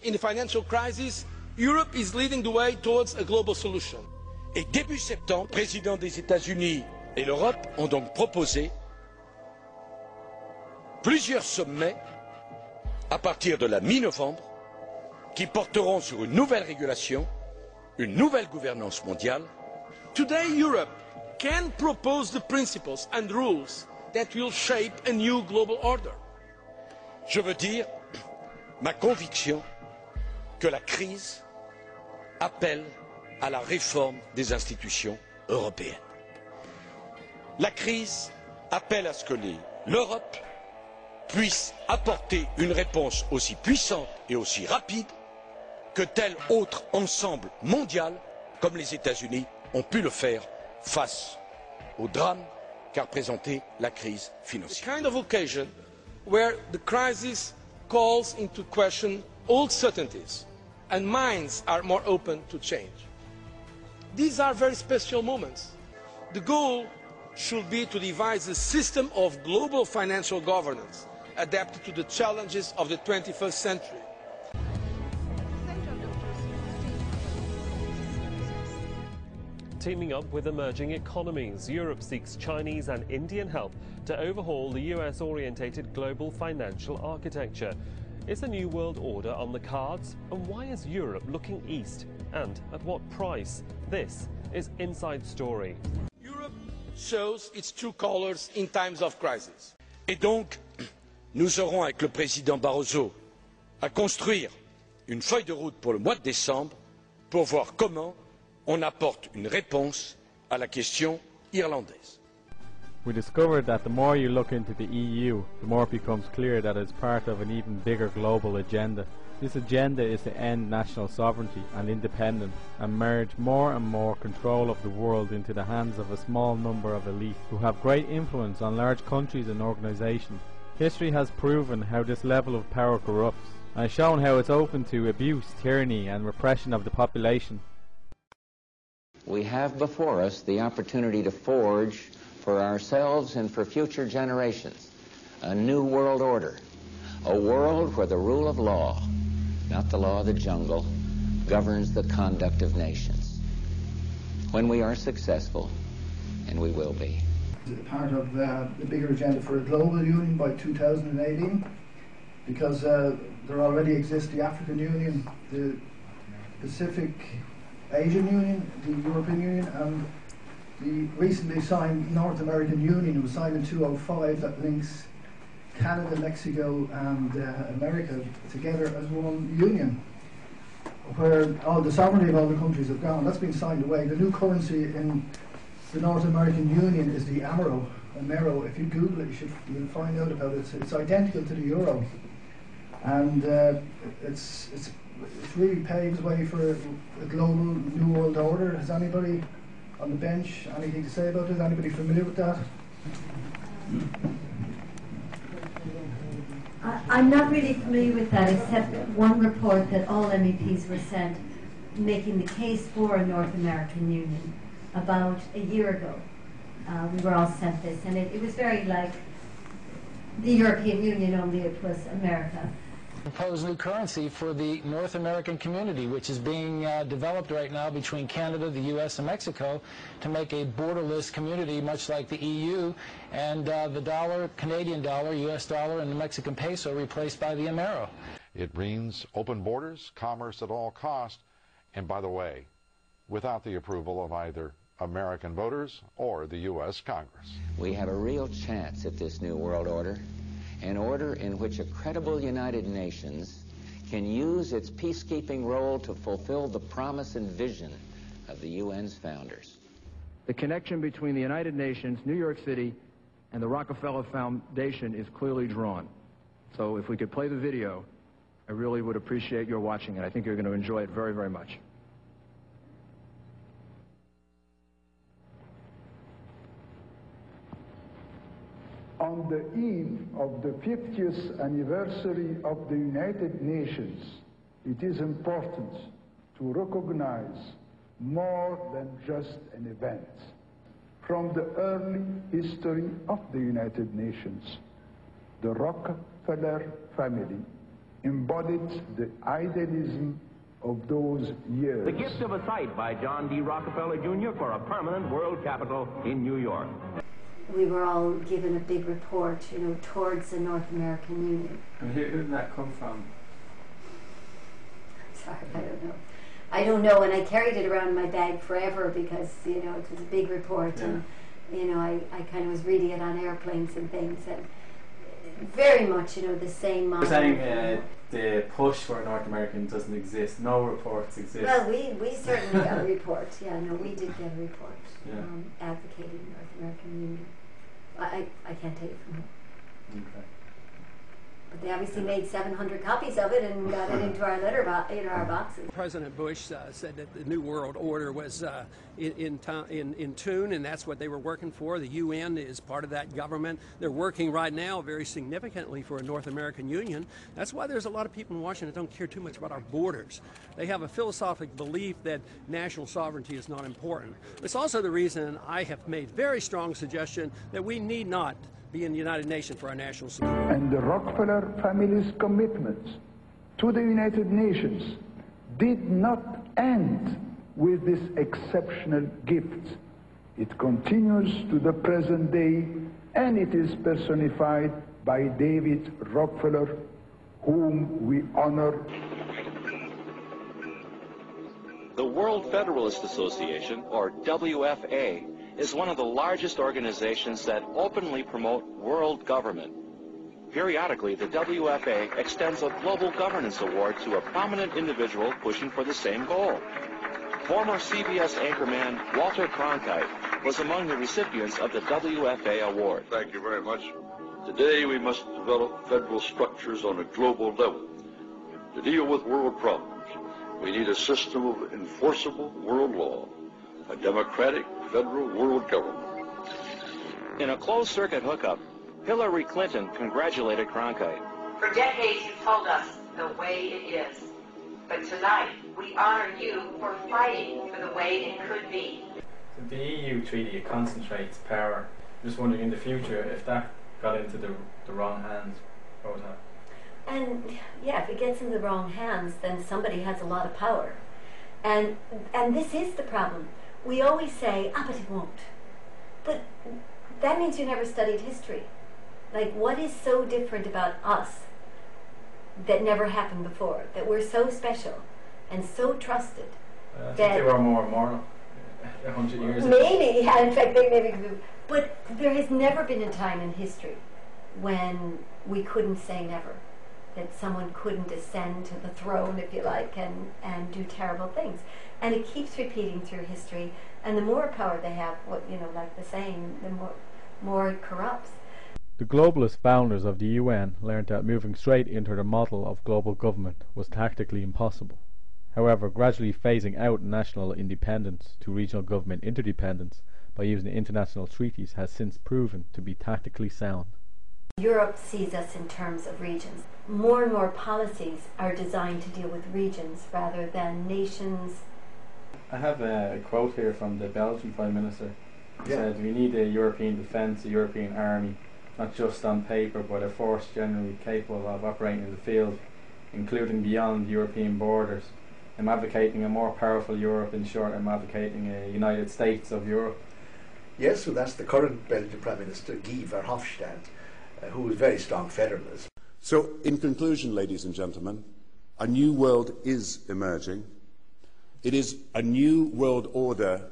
in the financial crisis, Europe is leading the way towards a global solution. Et début septembre, le président des États-Unis et l'Europe ont donc proposé plusieurs sommets à partir de la mi-novembre qui porteront sur une nouvelle régulation, une nouvelle gouvernance mondiale. Today, Europe can propose the principles and rules that will shape a new global order. Je veux dire ma conviction que la crise appelle à la réforme des institutions européennes. La crise appelle à ce que l'Europe puisse apporter une réponse aussi puissante et aussi rapide que tel autre ensemble mondial, comme les États-Unis ont pu le faire face au drame qu'a représenté la crise financière. The kind of occasion where the crisis calls into question old certainties and minds are more open to change. These are very special moments. The goal should be to devise a system of global financial governance adapted to the challenges of the 21st century. Teaming up with emerging economies, Europe seeks Chinese and Indian help to overhaul the US-orientated global financial architecture. Is a new world order on the cards? And why is Europe looking east? And at what price? This is Inside Story. Europe shows its true colors in times of crisis. Et donc, nous aurons avec le président Barroso à construire une feuille de route pour le mois de décembre pour voir comment on apporte une réponse à la question irlandaise. We discovered that the more you look into the EU, the more it becomes clear that it's part of an even bigger global agenda. This agenda is to end national sovereignty and independence and merge more and more control of the world into the hands of a small number of elite who have great influence on large countries and organisations. History has proven how this level of power corrupts and shown how it's open to abuse, tyranny and repression of the population. We have before us the opportunity to forge for ourselves and for future generations a new world order, a world where the rule of law, not the law of the jungle, governs the conduct of nations. When we are successful, and we will be. Part of the bigger agenda for a global union by 2018, because there already exists the African Union, the Pacific Asian Union, the European Union, and the recently signed North American Union. It was signed in 2005 that links Canada, Mexico and America together as one union, where all the sovereignty of all the countries have gone. That's been signed away. The new currency in the North American Union is the Amero. If you Google it, you'll find out about it. It's identical to the euro, and it's really paves way for a global new world order. Has anybody on the bench anything to say about it? Anybody familiar with that? I'm not really familiar with that, except one report that all MEPs were sent making the case for a North American Union about a year ago. We were all sent this, and it was very like the European Union, only it was America. Propose new currency for the North American community, which is being developed right now between Canada, the U.S., and Mexico to make a borderless community much like the EU, and the dollar, Canadian dollar, U.S. dollar, and the Mexican peso replaced by the Amero. It means open borders, commerce at all cost, and by the way, without the approval of either American voters or the U.S. Congress. We have a real chance at this new world order, an order in which a credible United Nations can use its peacekeeping role to fulfill the promise and vision of the UN's founders. The connection between the United Nations, New York City, and the Rockefeller Foundation is clearly drawn. So if we could play the video, I really would appreciate your watching it. I think you're going to enjoy it very, very much. On the eve of the 50th anniversary of the United Nations, it is important to recognize more than just an event. From the early history of the United Nations, the Rockefeller family embodied the idealism of those years. The gift of a site by John D. Rockefeller Jr. for a permanent world capital in New York. We were all given a big report, you know, towards the North American Union. And who did that come from? Sorry, I don't know, and I carried it around in my bag forever because, you know, it was a big report, and, you know, I kind of was reading it on airplanes and things, and very much, you know, the same model. You're saying the push for North American doesn't exist, no reports exist. Well, we certainly got a report, yeah, no, we did get a report advocating North American Union. I can't take it from him. Okay. But they obviously made 700 copies of it and got it into our our boxes. President Bush said that the New World Order was in tune, and that's what they were working for. The UN is part of that government. They're working right now very significantly for a North American Union. That's why there's a lot of people in Washington that don't care too much about our borders. They have a philosophic belief that national sovereignty is not important. It's also the reason I have made very strong suggestion that we need not be in the United Nations for our national security. And the Rockefeller family's commitments to the United Nations did not end with this exceptional gift. It continues to the present day, and it is personified by David Rockefeller, whom we honor. The World Federalist Association, or WFA, is one of the largest organizations that openly promote world government. Periodically, the WFA extends a Global Governance Award to a prominent individual pushing for the same goal. Former CBS anchorman Walter Cronkite was among the recipients of the WFA award. Thank you very much. Today we must develop federal structures on a global level to deal with world problems. We need a system of enforceable world law, a democratic federal world government. In a closed-circuit hookup, Hillary Clinton congratulated Cronkite. For decades you told us the way it is. But tonight, we honor you for fighting for the way it could be. The EU treaty, it concentrates power. I'm just wondering in the future if that got into the wrong hands, what would happen? And yeah, if it gets into the wrong hands, then somebody has a lot of power. And this is the problem. We always say, but it won't. But that means you never studied history. Like, what is so different about us that never happened before? That we're so special and so trusted. I think they were more moral 100 years ago. Maybe, yeah, in fact, they maybe. But there has never been a time in history when we couldn't say never. That someone couldn't ascend to the throne, if you like, and do terrible things. And it keeps repeating through history. And the more power they have, like the saying, the more it corrupts. The globalist founders of the UN learned that moving straight into the model of global government was tactically impossible. However, gradually phasing out national independence to regional government interdependence by using international treaties has since proven to be tactically sound. Europe sees us in terms of regions. More and more policies are designed to deal with regions rather than nations. I have a quote here from the Belgian Prime Minister. He said, "We need a European defence, a European army, not just on paper, but a force generally capable of operating in the field, including beyond European borders. I'm advocating a more powerful Europe. In short, I'm advocating a United States of Europe." Yes, so that's the current Belgian Prime Minister, Guy Verhofstadt, who is very strong federalist. So, in conclusion, ladies and gentlemen, a new world is emerging. It is a new world order